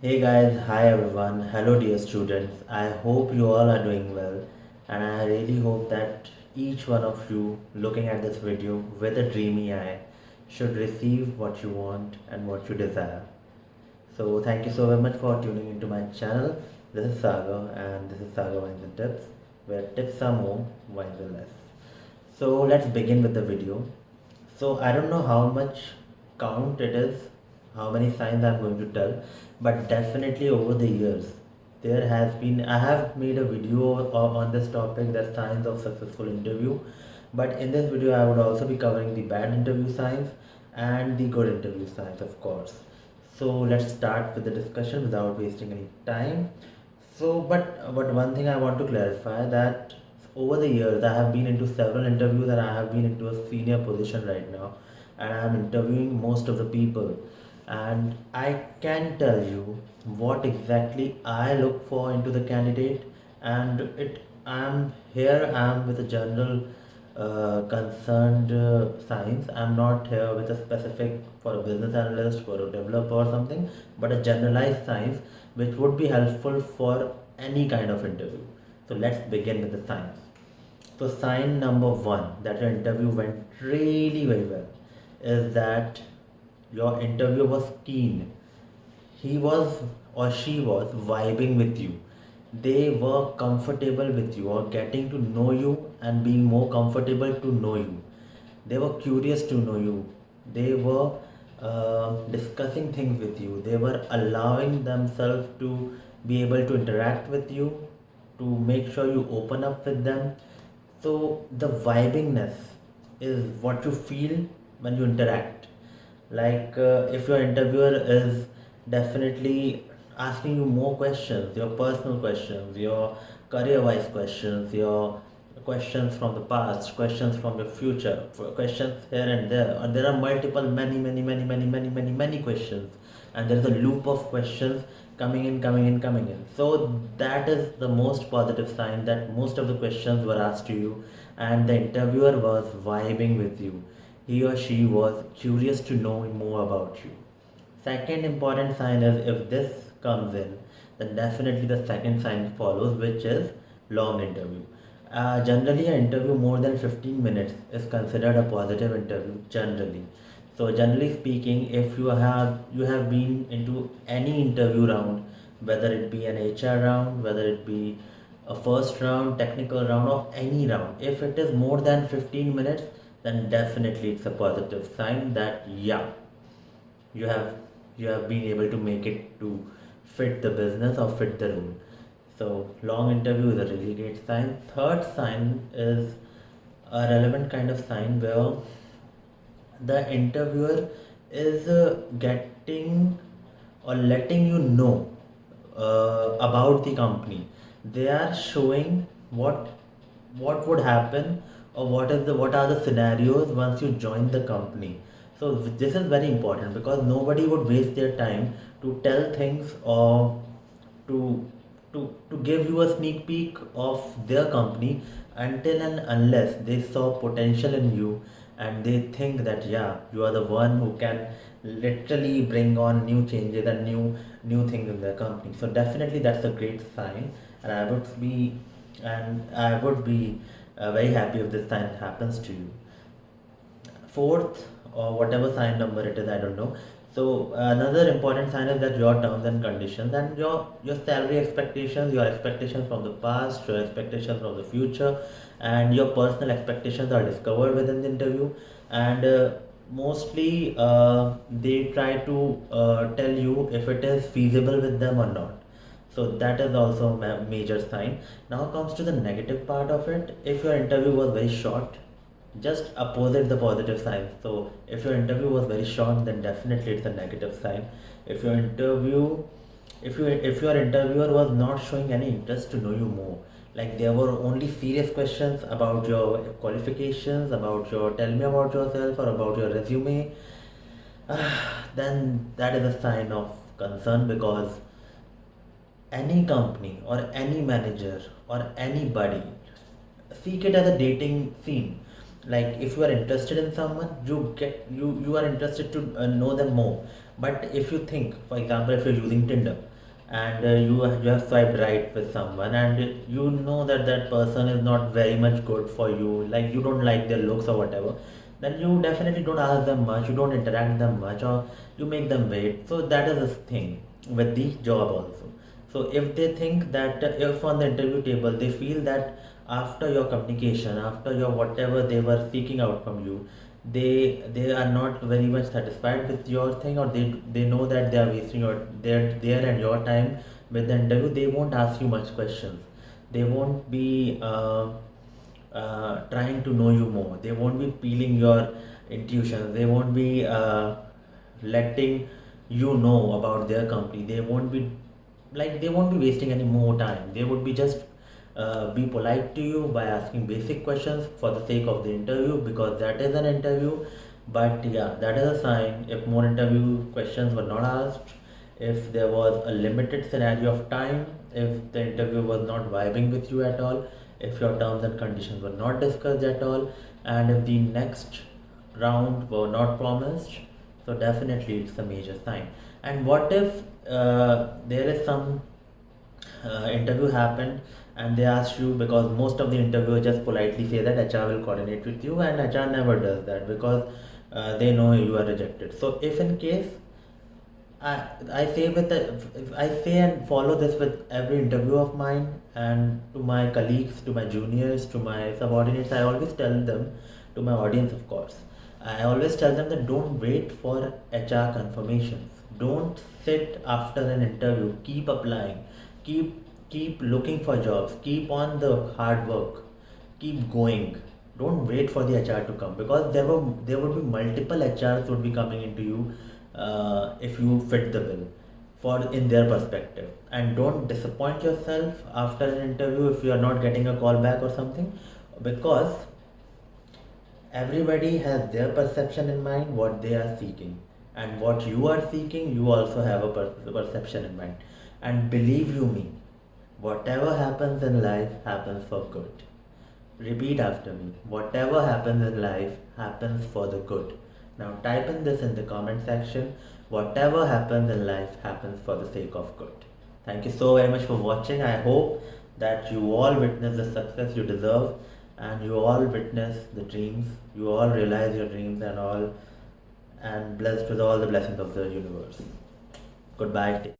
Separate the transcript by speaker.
Speaker 1: Hey guys, hi everyone, hello dear students. I hope you all are doing well, and I really hope that each one of you looking at this video with a dreamy eye should receive what you want and what you desire. So, thank you so very much for tuning into my channel. This is Sagar, and this is Sagar Wines and Tips, where tips are more, wines are less. So, let's begin with the video. So I don't know how much count it is, how many signs I'm going to tell, but definitely over the years, there has been, I have made a video on this topic, the signs of successful interview. But in this video, I would also be covering the bad interview signs and the good interview signs, of course. So let's start with the discussion without wasting any time. But one thing I want to clarify that over the years I have been into several interviews and I have been into a senior position right now, and I am interviewing most of the people, and I can tell you what exactly I look for into the candidate, and it I am with a general concerned science. I'm not here with a specific for a business analyst, for a developer or something, but a generalized science which would be helpful for any kind of interview. So let's begin with the science. So sign number one that your interview went really very well is that your interviewer was keen. He was or she was vibing with you. They were comfortable with you or getting to know you and being more comfortable to know you. They were curious to know you. They were discussing things with you. They were allowing themselves to be able to interact with you, to make sure you open up with them. So the vibingness is what you feel when you interact. Like if your interviewer is definitely asking you more questions, your personal questions, your career wise questions, your questions from the past, questions from the future, questions here and there, and there are multiple, many questions, and there is a loop of questions coming in. So that is the most positive sign that most of the questions were asked to you, and the interviewer was vibing with you. He or she was curious to know more about you. Second important sign is if this comes in, then definitely the second sign follows, which is long interview. Generally, an interview more than 15 minutes is considered a positive interview. Generally, so generally speaking, if you have been into any interview round, whether it be an HR round, whether it be a first round, technical round, or any round, if it is more than 15 minutes, then definitely it's a positive sign that yeah, you have you have been able to make it to fit the business or fit the role. So long interview is a really great sign. Third sign is a relevant kind of sign where the interviewer is getting or letting you know about the company. They are showing what would happen, or what are the scenarios once you join the company. So this is very important because nobody would waste their time to tell things or to to give you a sneak peek of their company until and unless they saw potential in you, and they think that yeah, you are the one who can literally bring on new changes and new things in their company. So definitely that's a great sign, and I would be very happy if this sign happens to you. Fourth, or whatever sign number it is, I don't know. So another important sign is that your terms and conditions and your salary expectations, your expectations from the past, your expectations from the future, and your personal expectations are discovered within the interview. And mostly they try to tell you if it is feasible with them or not. So that is also a major sign. Now comes to the negative part of it. If your interview was very short, just opposite the positive sign. So if your interview was very short, then definitely it's a negative sign. If your interview if your interviewer was not showing any interest to know you more, like there were only serious questions about your qualifications, about your tell me about yourself or about your resume, then that is a sign of concern, because any company or any manager or anybody seek it as a dating scene. Like if you are interested in someone, you are interested to know them more. But if you think, for example, if you're using Tinder, and you have swiped right with someone, and you know that that person is not very much good for you, like you don't like their looks or whatever, then you definitely don't ask them much, you don't interact them much, or you make them wait. So that is the thing with the job also. So if they think that if on the interview table they feel that after your communication, after your whatever they were seeking out from you, they are not very much satisfied with your thing, or they know that they are wasting their and your time with the interview, they won't ask you much questions. They won't be trying to know you more. They won't be peeling your intuitions. They won't be letting you know about their company. They won't be like, they won't be wasting any more time. They would be just be polite to you by asking basic questions for the sake of the interview, because that is an interview. But yeah, that is a sign. If more interview questions were not asked, if there was a limited scenario of time, if the interview was not vibing with you at all, if your terms and conditions were not discussed at all, and if the next round were not promised, so definitely it's a major sign. And what if there is some interview happened and they ask you, because most of the interviewers just politely say that HR will coordinate with you, and HR never does that because they know you are rejected. So if in case I say I say and follow this with every interview of mine, and to my colleagues, to my juniors, to my subordinates, I always tell them, to my audience of course, I always tell them that don't wait for HR confirmations. Don't sit after an interview. Keep applying. Keep looking for jobs. Keep on the hard work. Keep going. Don't wait for the HR to come, because there would be multiple HRs would be coming into you if you fit the bill for in their perspective. And don't disappoint yourself after an interview if you are not getting a call back or something, because everybody has their perception in mind what they are seeking, and what you are seeking you also have a perception in mind. And believe you me, whatever happens in life happens for good. Repeat after me. Whatever happens in life happens for the good. Now type in this in the comment section. Whatever happens in life happens for the sake of good. Thank you so very much for watching. I hope that you all witness the success you deserve, and you all witness the dreams. You all realize your dreams and all, and blessed with all the blessings of the universe. Goodbye.